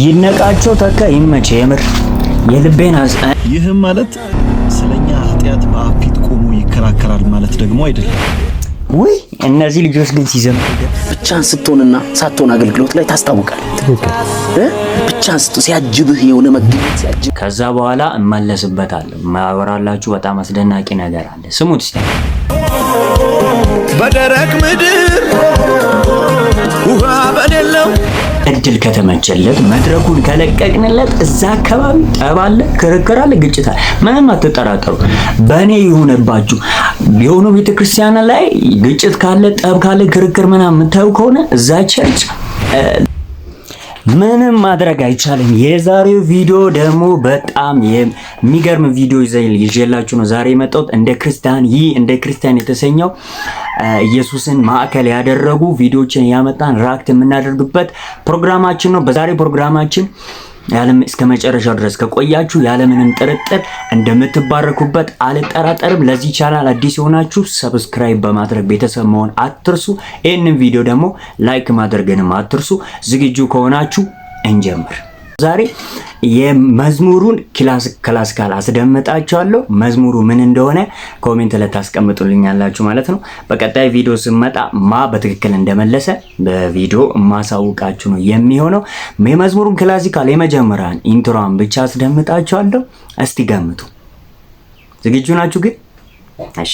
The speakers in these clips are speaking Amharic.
ይነቃቸው ተካ ይመች የምር የልቤን ይህም ማለት ስለኛ ኃጢአት በአፊት ቆሞ ይከራከራል ማለት ደግሞ አይደለም። ወይ እነዚህ ልጆች ግን ሲዘምሩ ብቻን ስትሆንና ሳትሆን አገልግሎት ላይ ታስታውቃል። ብቻን ስትሆን ሲያጅብህ የሆነ መግቢት ሲያጅብ ከዛ በኋላ እመለስበታለሁ። ማወራላችሁ በጣም አስደናቂ ነገር አለ። ስሙት እስቲ። በደረቅ ምድር ውሃ በሌለው እድል ከተመቸለት መድረኩን ከለቀቅንለት እዛ አካባቢ ጠብ አለ፣ ክርክር አለ፣ ግጭት አለ። ምንም አትጠራጠሩ። በእኔ ይሁንባችሁ የሆኑ ቤተክርስቲያን ላይ ግጭት ካለ፣ ጠብ ካለ፣ ክርክር ምናምን የምታዩ ከሆነ እዛ ቸርች ምንም ማድረግ አይቻልም። የዛሬው ቪዲዮ ደግሞ በጣም የሚገርም ቪዲዮ ይዤላችሁ ነው ዛሬ የመጣሁት። እንደ ክርስቲያን የተሰኘው ኢየሱስን ማዕከል ያደረጉ ቪዲዮችን ያመጣን ራክት የምናደርግበት ፕሮግራማችን ነው። በዛሬ ፕሮግራማችን እስከ መጨረሻው ድረስ ከቆያችሁ ያለምንም ጥርጥር እንደምትባረኩበት አልጠራጠርም። ለዚህ ቻናል አዲስ የሆናችሁ ሰብስክራይብ በማድረግ ቤተሰብ መሆን አትርሱ። ይህንን ቪዲዮ ደግሞ ላይክ ማድረግንም አትርሱ። ዝግጁ ከሆናችሁ እንጀምር። ዛሬ የመዝሙሩን ክላሲካል አስደምጣችኋለሁ። መዝሙሩ ምን እንደሆነ ኮሜንት ላይ ታስቀምጡልኛላችሁ ማለት ነው። በቀጣይ ቪዲዮ ስመጣ በትክክል እንደመለሰ በቪዲዮ ማሳውቃችሁ ነው የሚሆነው። የመዝሙሩን ክላሲካል የመጀመሪያን ኢንትሮን ብቻ አስደምጣችኋለሁ። እስቲ ገምቱ። ዝግጁ ናችሁ ግን? እሺ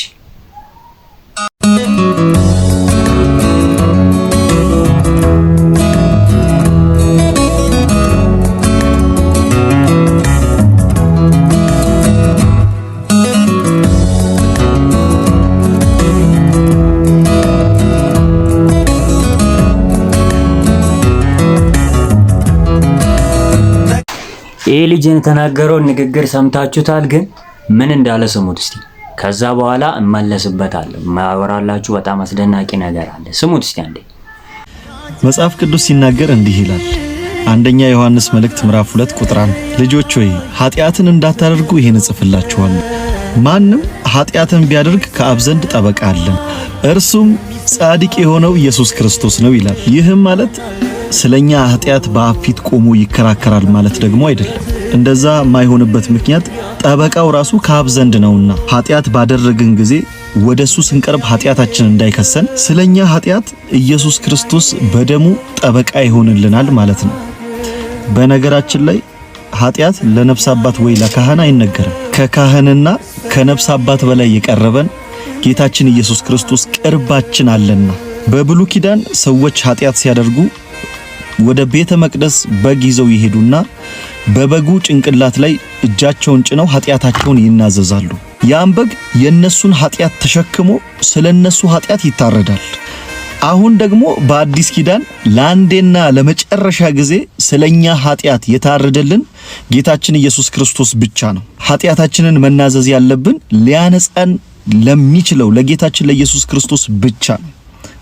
ይሄ ልጅ የተናገረው ንግግር ሰምታችሁታል? ግን ምን እንዳለ ስሙት እስቲ። ከዛ በኋላ እመለስበታለሁ። ማወራላችሁ በጣም አስደናቂ ነገር አለ። ስሙት እስቲ አንዴ። መጽሐፍ ቅዱስ ሲናገር እንዲህ ይላል። አንደኛ ዮሐንስ መልእክት ምዕራፍ 2 ቁጥር 1 ልጆች ሆይ ኃጢአትን እንዳታደርጉ ይሄን እጽፍላችኋለሁ። ማንም ኃጢአትን ቢያደርግ ከአብ ዘንድ ጠበቃ አለን፣ እርሱም ጻድቅ የሆነው ኢየሱስ ክርስቶስ ነው ይላል። ይህም ማለት ስለኛ ኃጢአት በአብ ፊት ቆሞ ይከራከራል ማለት ደግሞ አይደለም። እንደዛ የማይሆንበት ምክንያት ጠበቃው ራሱ ከአብ ዘንድ ነውና ኃጢአት ባደረግን ጊዜ ወደሱ ስንቀርብ ኃጢአታችን እንዳይከሰን ስለኛ ኃጢአት ኢየሱስ ክርስቶስ በደሙ ጠበቃ ይሆንልናል ማለት ነው። በነገራችን ላይ ኃጢአት ለነፍስ አባት ወይ ለካህን አይነገርም። ከካህንና ከነፍስ አባት በላይ የቀረበን ጌታችን ኢየሱስ ክርስቶስ ቅርባችን አለና። በብሉይ ኪዳን ሰዎች ኃጢአት ሲያደርጉ ወደ ቤተ መቅደስ በግ ይዘው ይሄዱና በበጉ ጭንቅላት ላይ እጃቸውን ጭነው ኃጢአታቸውን ይናዘዛሉ። ያን በግ የነሱን ኃጢአት ተሸክሞ ስለነሱ ኃጢአት ይታረዳል። አሁን ደግሞ በአዲስ ኪዳን ለአንዴና ለመጨረሻ ጊዜ ስለኛ ኃጢአት የታረደልን ጌታችን ኢየሱስ ክርስቶስ ብቻ ነው። ኃጢአታችንን መናዘዝ ያለብን ሊያነጻን ለሚችለው ለጌታችን ለኢየሱስ ክርስቶስ ብቻ ነው።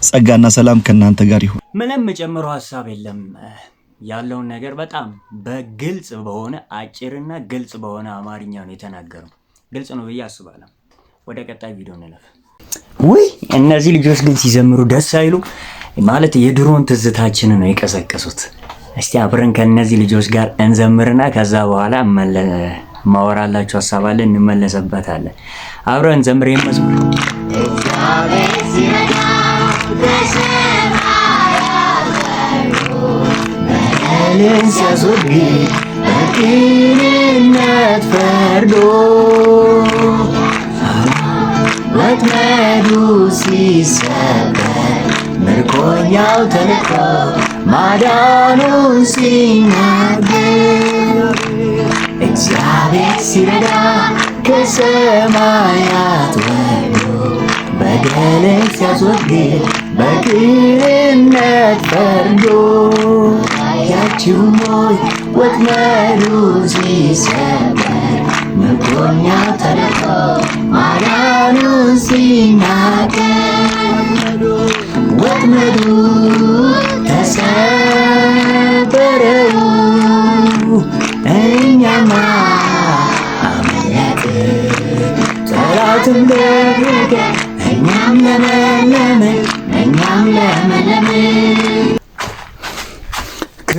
ጸጋና ሰላም ከናንተ ጋር ይሁን። ምንም የጨመረው ሐሳብ የለም። ያለውን ነገር በጣም በግልጽ በሆነ አጭርና ግልጽ በሆነ አማርኛ ነው የተናገረው። ግልጽ ነው ብዬ አስባለሁ። ወደ ቀጣይ ቪዲዮ እንለፍ። ወይ እነዚህ ልጆች ግን ሲዘምሩ ደስ አይሉ ማለት የድሮን ትዝታችንን ነው የቀሰቀሱት። እስቲ አብረን ከነዚህ ልጆች ጋር እንዘምርና ከዛ በኋላ ማወራላችሁ ሐሳብ አለ እንመለስበታለን። አብረን እንዘምር። መዝሙር በቅንነት ፈርዶ ወጥመዱ ሲሰበር ምርኮኛው ተለቆ ማዳኑን ሲናገር እግዚአብሔር ሲረዳ ከሰማያት ወርዶ በደልን ሲያስወግድ በቅንነት ፈርዶ ያቺው ሞይ ወጥመዱ ሲሰበር ምርኮኛው ተለቆ ማዳኑን ሲናገር ወጥመዱ ተሰበረው እኛማ አመለጥን ጠላትም ደረገ እኛም ለመለምን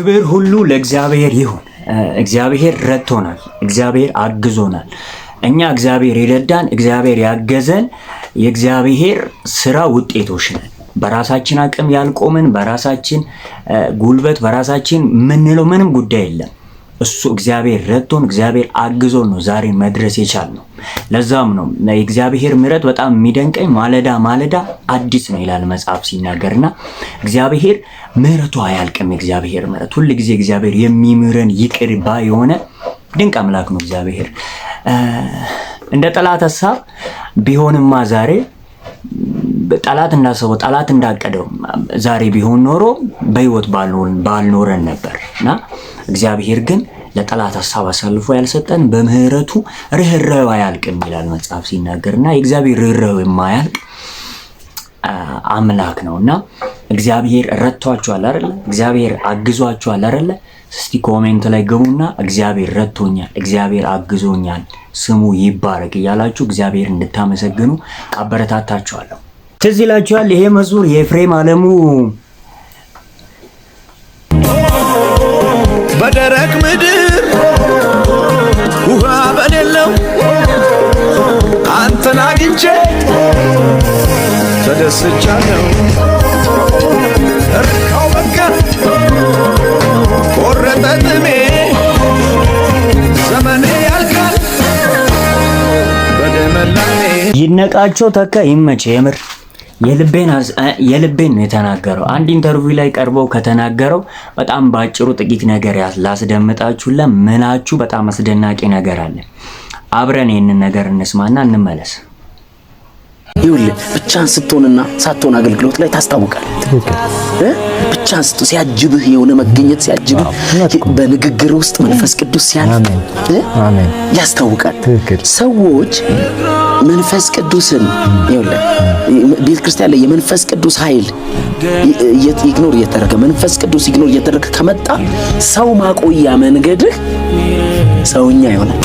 ክብር ሁሉ ለእግዚአብሔር ይሁን። እግዚአብሔር ረድቶናል። እግዚአብሔር አግዞናል። እኛ እግዚአብሔር የረዳን እግዚአብሔር ያገዘን የእግዚአብሔር ስራ ውጤቶች ነን። በራሳችን አቅም ያልቆምን በራሳችን ጉልበት በራሳችን ምንለው ምንም ጉዳይ የለም። እሱ እግዚአብሔር ረድቶን እግዚአብሔር አግዞን ነው ዛሬ መድረስ የቻልነው። ለዛም ነው የእግዚአብሔር ምሕረት በጣም የሚደንቀኝ ማለዳ ማለዳ አዲስ ነው ይላል መጽሐፍ ሲናገርና እግዚአብሔር ምሕረቱ አያልቅም። የእግዚአብሔር ምሕረት ሁል ጊዜ እግዚአብሔር የሚምረን ይቅር ባይ የሆነ ድንቅ አምላክ ነው እግዚአብሔር። እንደ ጠላት ሐሳብ ቢሆንማ ዛሬ ጠላት እንዳሰበው ጠላት እንዳቀደው ዛሬ ቢሆን ኖሮ በህይወት ባልኖረን ነበርና እግዚአብሔር ግን ለጠላት ሐሳብ አሳልፎ ያልሰጠን በምህረቱ ርህራሄው አያልቅም ይላል መጽሐፍ ሲናገርና የእግዚአብሔር ርህራሄው የማያልቅ አምላክ ነውና እግዚአብሔር ረድቷችኋል አይደል? እግዚአብሔር አግዟችኋል አይደል? እስቲ ኮሜንት ላይ ግቡና እግዚአብሔር ረድቶኛል፣ እግዚአብሔር አግዞኛል፣ ስሙ ይባረክ እያላችሁ እግዚአብሔር እንድታመሰግኑ አበረታታችኋለሁ። ትዝ ይላችኋል ይሄ መዝሙር የኤፍሬም አለሙ በደረቅ ምድር ውሃ በሌለው አንተን አግኝቼ ተደስቻለሁ። እርካው በቃ ቆረጠ ጥሜ ዘመኔ ያልቃል በደመላሜ። ይነቃቸው ተካ ይመች የምር የልቤን ነው የተናገረው። አንድ ኢንተርቪው ላይ ቀርበው ከተናገረው በጣም ባጭሩ ጥቂት ነገር ላስደምጣችሁ። ለምናችሁ በጣም አስደናቂ ነገር አለ። አብረን ይሄንን ነገር እንስማና እንመለስ። ይኸውልህ ብቻህን ስትሆንና ሳትሆን አገልግሎት ላይ ታስታውቃለህ። ብቻህን ስትሆን ሲያጅብህ የሆነ መገኘት ሲያጅብህ በንግግር ውስጥ መንፈስ ቅዱስ ሲያልፍ ያስታውቃል። ሰዎች መንፈስ ቅዱስን ይኸውልህ ቤተ ክርስቲያን ላይ የመንፈስ ቅዱስ ኃይል ኢግኖር እየተደረገ መንፈስ ቅዱስ ኢግኖር እየተደረገ ከመጣ ሰው ማቆያ መንገድህ ሰውኛ ይሆናል።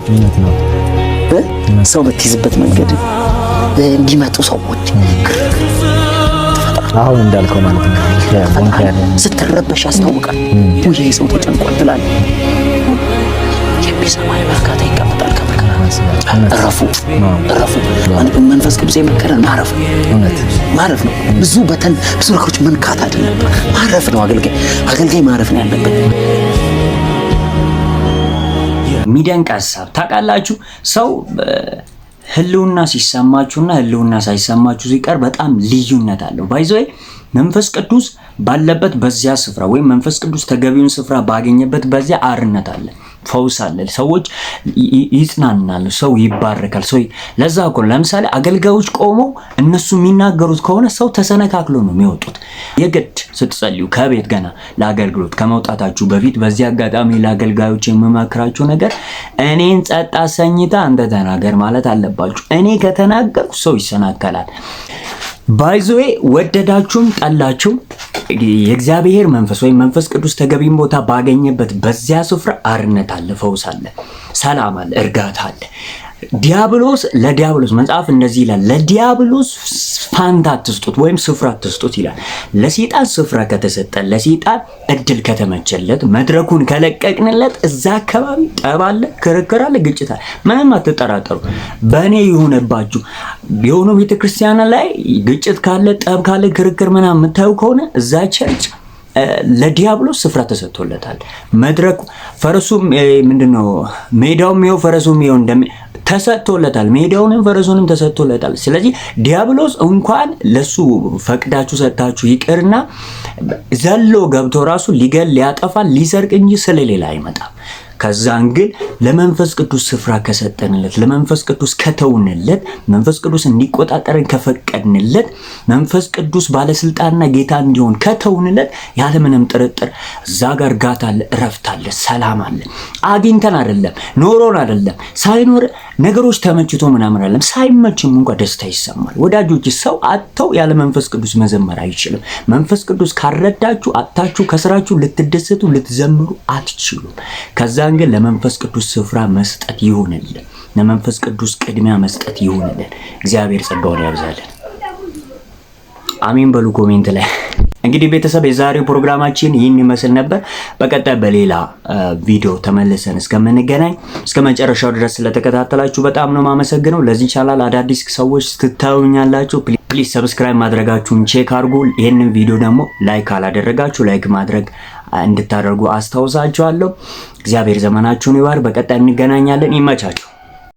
ሰው በትይዝበት መንገድ እንዲመጡ ሰዎች አሁን እንዳልከው ማለት ነው። ስትረበሽ ያስታውቃል። ይሄ ሰው ተጨንቋል ትላለህ። የሚሰማኝ በርካታ ይቀመጣል ከመከራ እረፉ። መንፈስ ቅዱስ የመከረን ማረፍ ነው። ብዙ ነገሮች መንካት አይደለም፣ ማረፍ ነው። አገልጋይ ማረፍ ነው ያለበት። የሚደንቅ ሐሳብ ታውቃላችሁ። ሰው ህልውና ሲሰማችሁና ህልውና ሳይሰማችሁ ሲቀር በጣም ልዩነት አለው። ባይዘይ መንፈስ ቅዱስ ባለበት በዚያ ስፍራ ወይም መንፈስ ቅዱስ ተገቢውን ስፍራ ባገኘበት በዚያ አርነት አለ፣ ፈውስ አለ፣ ሰዎች ይጽናናሉ፣ ሰው ይባረካል። ለዛ እኮ ለምሳሌ አገልጋዮች ቆመው እነሱ የሚናገሩት ከሆነ ሰው ተሰነካክሎ ነው የሚወጡት። የግድ ስትጸልዩ ከቤት ገና ለአገልግሎት ከመውጣታችሁ በፊት በዚህ አጋጣሚ ለአገልጋዮች የምመክራችሁ ነገር እኔን ጸጥ አሰኝታ አንተ ተናገር ማለት አለባችሁ። እኔ ከተናገርኩ ሰው ይሰናከላል። ባይዞዌ ወደዳችሁም ጠላችሁ የእግዚአብሔር መንፈስ ወይም መንፈስ ቅዱስ ተገቢውን ቦታ ባገኘበት በዚያ ስፍራ አርነት አለ፣ ፈውስ አለ፣ ሰላም አለ፣ እርጋታ አለ። ለዲያብሎስ መጽሐፍ እንደዚህ ይላል፣ ለዲያብሎስ ፋንታ አትስጡት ወይም ስፍራ አትስጡት ይላል። ለሰይጣን ስፍራ ከተሰጠ ለሰይጣን እድል ከተመቸለት መድረኩን ከለቀቅንለት እዛ አካባቢ ጠብ አለ፣ ክርክር አለ፣ ግጭት አለ። ምንም አትጠራጠሩ። በእኔ ይሁንባችሁ የሆኑ ቤተክርስቲያን ላይ ግጭት ካለ ጠብ ካለ ክርክር ምናምን የምታዩ ከሆነ እዛ ቸርች ለዲያብሎስ ስፍራ ተሰጥቶለታል። መድረኩ ፈረሱም ምንድነው ሜዳውም ይኸው ፈረሱም ይኸው ተሰጥቶለታል። ሜዳውንም ፈረሱንም ተሰጥቶለታል። ስለዚህ ዲያብሎስ እንኳን ለሱ ፈቅዳችሁ ሰጣችሁ ይቅርና ዘሎ ገብቶ ራሱ ሊገል ሊያጠፋ ሊሰርቅ እንጂ ስለሌላ አይመጣም። ከዛን ግን ለመንፈስ ቅዱስ ስፍራ ከሰጠንለት ለመንፈስ ቅዱስ ከተውንለት መንፈስ ቅዱስ እንዲቆጣጠረን ከፈቀድንለት መንፈስ ቅዱስ ባለስልጣንና ጌታ እንዲሆን ከተውንለት ያለምንም ጥርጥር እዛ ጋር እርጋታ አለ፣ እረፍት አለ፣ ሰላም አለ። አግኝተን አይደለም ኖሮን አይደለም ሳይኖር ነገሮች ተመችቶ ምናምን አይደለም ሳይመችም እንኳን ደስታ ይሰማል። ወዳጆች ሰው አጥተው ያለ መንፈስ ቅዱስ መዘመር አይችልም። መንፈስ ቅዱስ ካረዳችሁ አጥታችሁ ከስራችሁ ልትደሰቱ ልትዘምሩ አትችሉም። ከዛን ግን ለመንፈስ ቅዱስ ስፍራ መስጠት ይሁንልን፣ ለመንፈስ ቅዱስ ቅድሚያ መስጠት ይሁንልን። እግዚአብሔር ጸጋውን ያብዛልን። አሜን በሉ ኮሜንት ላይ እንግዲህ ቤተሰብ የዛሬው ፕሮግራማችን ይህን ይመስል ነበር። በቀጣይ በሌላ ቪዲዮ ተመልሰን እስከምንገናኝ እስከ መጨረሻው ድረስ ስለተከታተላችሁ በጣም ነው ማመሰግነው። ለዚህ ቻናል አዳዲስ ሰዎች ትታዩኛላችሁ፣ ፕሊዝ ሰብስክራይብ ማድረጋችሁን ቼክ አድርጉ። ይሄንን ቪዲዮ ደግሞ ላይክ አላደረጋችሁ ላይክ ማድረግ እንድታደርጉ አስታውሳችኋለሁ። እግዚአብሔር ዘመናችሁን ይባርክ። በቀጣይ እንገናኛለን። ይመቻችሁ።